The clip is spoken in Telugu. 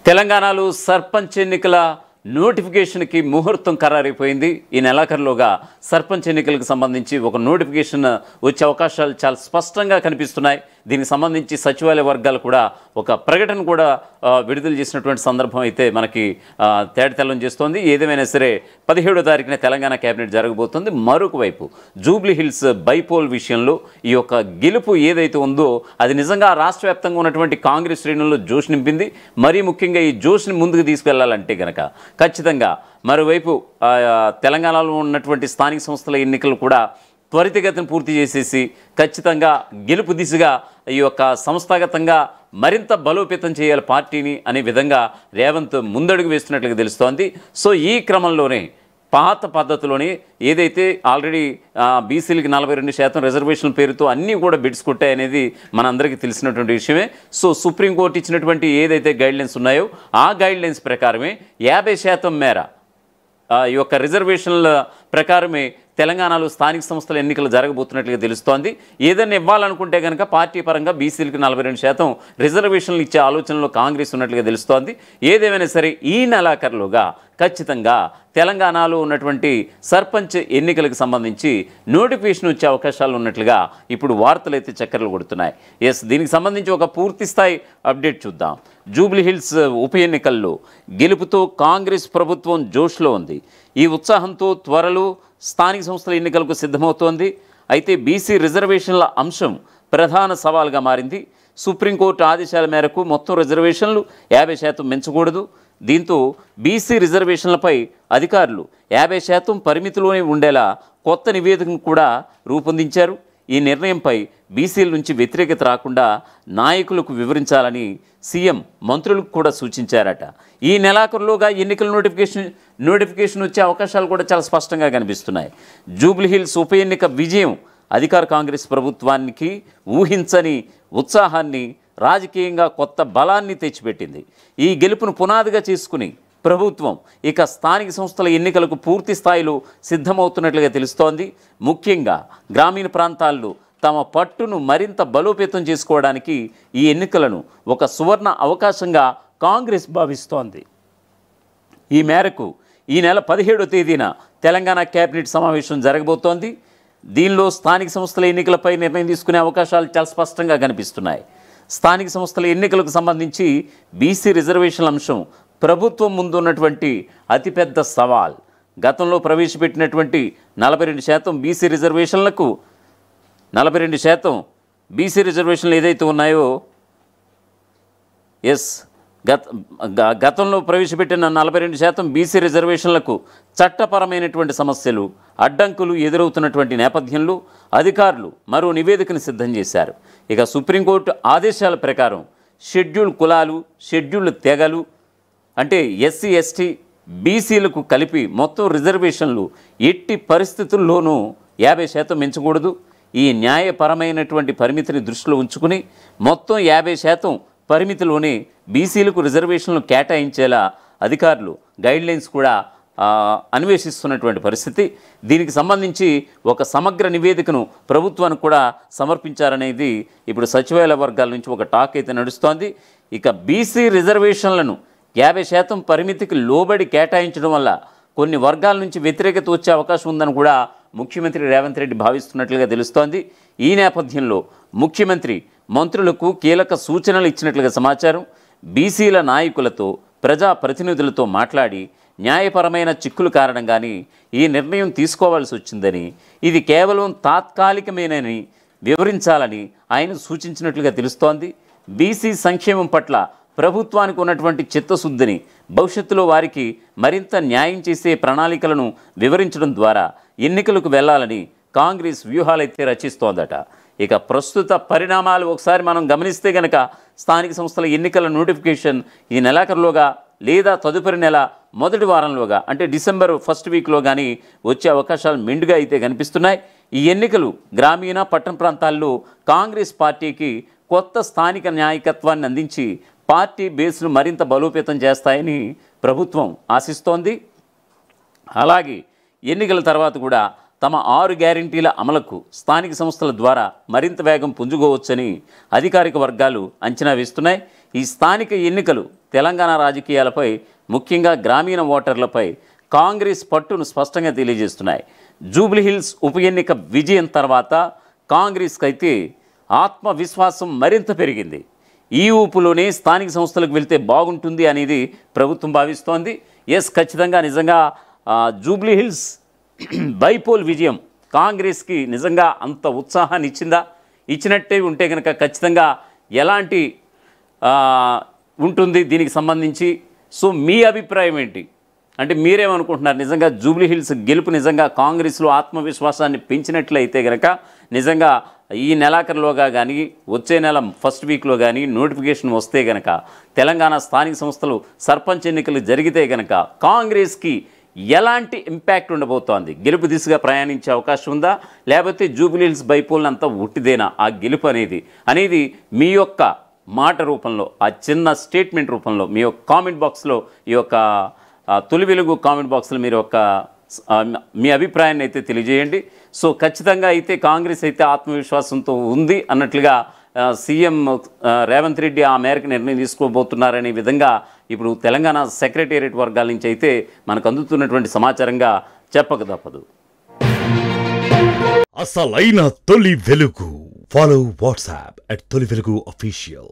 తెలంగాణలో సర్పంచ్ ఎన్నికల నోటిఫికేషన్కి ముహూర్తం ఖరారైపోయింది. ఈ నెలాఖరులోగా సర్పంచ్ ఎన్నికలకు సంబంధించి ఒక నోటిఫికేషన్ వచ్చే అవకాశాలు చాలా స్పష్టంగా కనిపిస్తున్నాయి. దీనికి సంబంధించి సచివాలయ వర్గాలు కూడా ఒక ప్రకటన కూడా విడుదల చేసినటువంటి సందర్భం అయితే మనకి తేటతెల్లం చేస్తోంది. ఏదేమైనా సరే 17వ తారీఖున తెలంగాణ కేబినెట్ జరగబోతుంది. మరొక వైపు జూబ్లీ హిల్స్ బైపోల్ విషయంలో ఈ యొక్క గెలుపు ఏదైతే ఉందో అది నిజంగా రాష్ట్ర వ్యాప్తంగా ఉన్నటువంటి కాంగ్రెస్ శ్రేణుల్లో జోష్ నింపింది. మరీ ముఖ్యంగా ఈ జోష్ని ముందుకు తీసుకెళ్లాలంటే కనుక ఖచ్చితంగా మరోవైపు తెలంగాణలో ఉన్నటువంటి స్థానిక సంస్థల ఎన్నికలు కూడా త్వరితగతిని పూర్తి చేసేసి ఖచ్చితంగా గెలుపు దిశగా ఈ యొక్క సంస్థాగతంగా మరింత బలోపేతం చేయాలి పార్టీని అనే విధంగా రేవంత్ ముందడుగు వేస్తున్నట్లుగా తెలుస్తోంది. సో ఈ క్రమంలోనే పాత పద్ధతిలోనే ఏదైతే ఆల్రెడీ బీసీలకి 42% రిజర్వేషన్ పేరుతో అన్నీ కూడా బిడ్స్ కొట్టాయనేది మనందరికీ తెలిసినటువంటి విషయమే. సో సుప్రీంకోర్టు ఇచ్చినటువంటి ఏదైతే గైడ్లైన్స్ ఉన్నాయో ఆ గైడ్లైన్స్ ప్రకారమే 50% మేర ఈ యొక్క రిజర్వేషన్ల ప్రకారమే తెలంగాణలో స్థానిక సంస్థల ఎన్నికలు జరగబోతున్నట్లుగా తెలుస్తోంది. ఏదైనా ఇవ్వాలనుకుంటే కనుక పార్టీ పరంగా బీసీలకు 42% రిజర్వేషన్లు ఇచ్చే ఆలోచనలో కాంగ్రెస్ ఉన్నట్లుగా తెలుస్తోంది. ఏదేమైనా సరే ఈ నెలాఖరులోగా ఖచ్చితంగా తెలంగాణలో ఉన్నటువంటి సర్పంచ్ ఎన్నికలకు సంబంధించి నోటిఫికేషన్ వచ్చే అవకాశాలు ఉన్నట్లుగా ఇప్పుడు వార్తలు అయితే చక్కర్లు కొడుతున్నాయి. దీనికి సంబంధించి ఒక పూర్తిస్థాయి అప్డేట్ చూద్దాం. జూబ్లీ హిల్స్ ఉప ఎన్నికల్లో గెలుపుతో కాంగ్రెస్ ప్రభుత్వం జోష్లో ఉంది. ఈ ఉత్సాహంతో త్వరలో స్థానిక సంస్థల ఎన్నికలకు సిద్ధమవుతోంది. అయితే బీసీ రిజర్వేషన్ల అంశం ప్రధాన సవాల్గా మారింది. సుప్రీంకోర్టు ఆదేశాల మేరకు మొత్తం రిజర్వేషన్లు 50% మించకూడదు. దీంతో బీసీ రిజర్వేషన్లపై అధికారులు 50% పరిమితిలోనే ఉండేలా కొత్త నివేదికను కూడా రూపొందించారు. ఈ నిర్ణయంపై బీసీల నుంచి వ్యతిరేకత రాకుండా నాయకులకు వివరించాలని సీఎం మంత్రులకు కూడా సూచించారట. ఈ నెలాఖరులోగా ఎన్నికల నోటిఫికేషన్ వచ్చే అవకాశాలు కూడా చాలా స్పష్టంగా కనిపిస్తున్నాయి. జూబ్లీ హిల్స్ ఉప ఎన్నిక విజయం అధికార కాంగ్రెస్ ప్రభుత్వానికి ఊహించని ఉత్సాహాన్ని, రాజకీయంగా కొత్త బలాన్ని తెచ్చిపెట్టింది. ఈ గెలుపును పునాదిగా చేసుకుని ప్రభుత్వం ఇక స్థానిక సంస్థల ఎన్నికలకు పూర్తి స్థాయిలో సిద్ధమవుతున్నట్లుగా తెలుస్తోంది. ముఖ్యంగా గ్రామీణ ప్రాంతాల్లో తమ పట్టును మరింత బలోపేతం చేసుకోవడానికి ఈ ఎన్నికలను ఒక సువర్ణ అవకాశంగా కాంగ్రెస్ భావిస్తోంది. ఈ మేరకు ఈ నెల 17వ తేదీన తెలంగాణ కేబినెట్ సమావేశం జరగబోతోంది. దీనిలో స్థానిక సంస్థల ఎన్నికలపై నిర్ణయం తీసుకునే అవకాశాలు చాలా స్పష్టంగా కనిపిస్తున్నాయి. స్థానిక సంస్థల ఎన్నికలకు సంబంధించి బీసీ రిజర్వేషన్ల అంశం ప్రభుత్వం ముందున్నటువంటి అతిపెద్ద సవాల్. గతంలో ప్రవేశపెట్టినటువంటి 42% బీసీ రిజర్వేషన్లకు 42% బీసీ రిజర్వేషన్లు ఏదైతే ఉన్నాయో గతంలో ప్రవేశపెట్టిన 42% బీసీ రిజర్వేషన్లకు చట్టపరమైనటువంటి సమస్యలు, అడ్డంకులు ఎదురవుతున్నటువంటి నేపథ్యంలో అధికారులు మరో నివేదికను సిద్ధం చేశారు. ఇక సుప్రీంకోర్టు ఆదేశాల ప్రకారం షెడ్యూల్ కులాలు, షెడ్యూల్ తెగలు అంటే ఎస్సీ, ఎస్టీ, బీసీలకు కలిపి మొత్తం రిజర్వేషన్లు ఎట్టి పరిస్థితుల్లోనూ 50% మించకూడదు. ఈ న్యాయపరమైనటువంటి పరిమితిని దృష్టిలో ఉంచుకుని మొత్తం 50% పరిమితిలోనే బీసీలకు రిజర్వేషన్లు కేటాయించేలా అధికారులు గైడ్లైన్స్ కూడా అన్వేషిస్తున్నటువంటి పరిస్థితి. దీనికి సంబంధించి ఒక సమగ్ర నివేదికను ప్రభుత్వానికి కూడా సమర్పించారనేది ఇప్పుడు సచివాలయ వర్గాల నుంచి ఒక టాక్ అయితే నడుస్తోంది. ఇక బీసీ రిజర్వేషన్లను 50% పరిమితికి లోబడి కేటాయించడం వల్ల కొన్ని వర్గాల నుంచి వ్యతిరేకత వచ్చే అవకాశం ఉందని కూడా ముఖ్యమంత్రి రేవంత్ రెడ్డి భావిస్తున్నట్లుగా తెలుస్తోంది. ఈ నేపథ్యంలో ముఖ్యమంత్రి మంత్రులకు కీలక సూచనలు ఇచ్చినట్లుగా సమాచారం. బీసీల నాయకులతో, ప్రజాప్రతినిధులతో మాట్లాడి న్యాయపరమైన చిక్కుల కారణంగానే ఈ నిర్ణయం తీసుకోవాల్సి వచ్చిందని, ఇది కేవలం తాత్కాలికమేనని వివరించాలని ఆయన సూచించినట్లుగా తెలుస్తోంది. బీసీ సంక్షేమం పట్ల ప్రభుత్వానికి ఉన్నటువంటి చిత్తశుద్ధిని, భవిష్యత్తులో వారికి మరింత న్యాయం చేసే ప్రణాళికలను వివరించడం ద్వారా ఎన్నికలకు వెళ్లాలని కాంగ్రెస్ వ్యూహాలైతే రచిస్తోందట. ఇక ప్రస్తుత పరిణామాలు ఒకసారి మనం గమనిస్తే గనక స్థానిక సంస్థల ఎన్నికల నోటిఫికేషన్ ఈ నెలాఖరులోగా లేదా తదుపరి నెల మొదటి వారంలోగా అంటే డిసెంబర్ 1st వీక్లో కానీ వచ్చే అవకాశాలు మెండుగా అయితే కనిపిస్తున్నాయి. ఈ ఎన్నికలు గ్రామీణ, పట్టణ ప్రాంతాల్లో కాంగ్రెస్ పార్టీకి కొత్త స్థానిక నాయకత్వాన్ని అందించి పార్టీ బేస్ను మరింత బలోపేతం చేస్తాయని ప్రభుత్వం ఆశిస్తోంది. అలాగే ఎన్నికల తర్వాత కూడా తమ 6 గ్యారెంటీల అమలుకు స్థానిక సంస్థల ద్వారా మరింత వేగం పుంజుకోవచ్చని అధికారిక వర్గాలు అంచనా వేస్తున్నాయి. ఈ స్థానిక ఎన్నికలు తెలంగాణ రాజకీయాలపై, ముఖ్యంగా గ్రామీణ ఓటర్లపై కాంగ్రెస్ పట్టును స్పష్టంగా తెలియజేస్తున్నాయి. జూబ్లీహిల్స్ ఉప ఎన్నిక విజయం తర్వాత కాంగ్రెస్కి అయితే ఆత్మవిశ్వాసం మరింత పెరిగింది. ఈ ఊపులోనే స్థానిక సంస్థలకు వెళ్తే బాగుంటుంది అనేది ప్రభుత్వం భావిస్తోంది. ఖచ్చితంగా నిజంగా జూబ్లీహిల్స్ బైపోల్ విజయం కాంగ్రెస్కి నిజంగా అంత ఉత్సాహాన్ని ఇచ్చిందా? ఇచ్చినట్టే ఉంటే కనుక ఖచ్చితంగా ఎలాంటి ఉంటుంది దీనికి సంబంధించి? సో మీ అభిప్రాయం ఏంటి? అంటే మీరేమనుకుంటున్నారు? నిజంగా జూబ్లీహిల్స్ గెలుపు నిజంగా కాంగ్రెస్లో ఆత్మవిశ్వాసాన్ని పెంచినట్లయితే కనుక నిజంగా ఈ నెలాఖరులోగా కానీ వచ్చే నెల ఫస్ట్ వీక్లో కానీ నోటిఫికేషన్ వస్తే కనుక తెలంగాణ స్థానిక సంస్థలు సర్పంచ్ ఎన్నికలు జరిగితే కనుక కాంగ్రెస్కి ఎలాంటి ఇంపాక్ట్ ఉండబోతోంది? గెలుపు దిశగా ప్రయాణించే అవకాశం ఉందా, లేకపోతే జూబ్లీహిల్స్ బైపోల్ అంతా ఉట్టిదేనా ఆ గెలుపు అనేది మీ యొక్క మాట రూపంలో, ఆ చిన్న స్టేట్మెంట్ రూపంలో మీ యొక్క కామెంట్ బాక్స్లో, ఈ యొక్క తొలి వెలుగు కామెంట్ బాక్స్లో మీరు మీ అభిప్రాయాన్ని అయితే తెలియజేయండి. సో ఖచ్చితంగా అయితే కాంగ్రెస్ అయితే ఆత్మవిశ్వాసంతో ఉంది అన్నట్లుగా సీఎం రేవంత్ రెడ్డి ఆ మేరకు నిర్ణయం తీసుకోబోతున్నారనే విధంగా ఇప్పుడు తెలంగాణ సెక్రటేరియట్ వర్గాల నుంచి అయితే మనకు అందుతున్నటువంటి సమాచారంగా చెప్పక తప్పదు. అసలైన తొలి వెలుగు. ఫాలో వాట్సాప్ @తొలి వెలుగు official.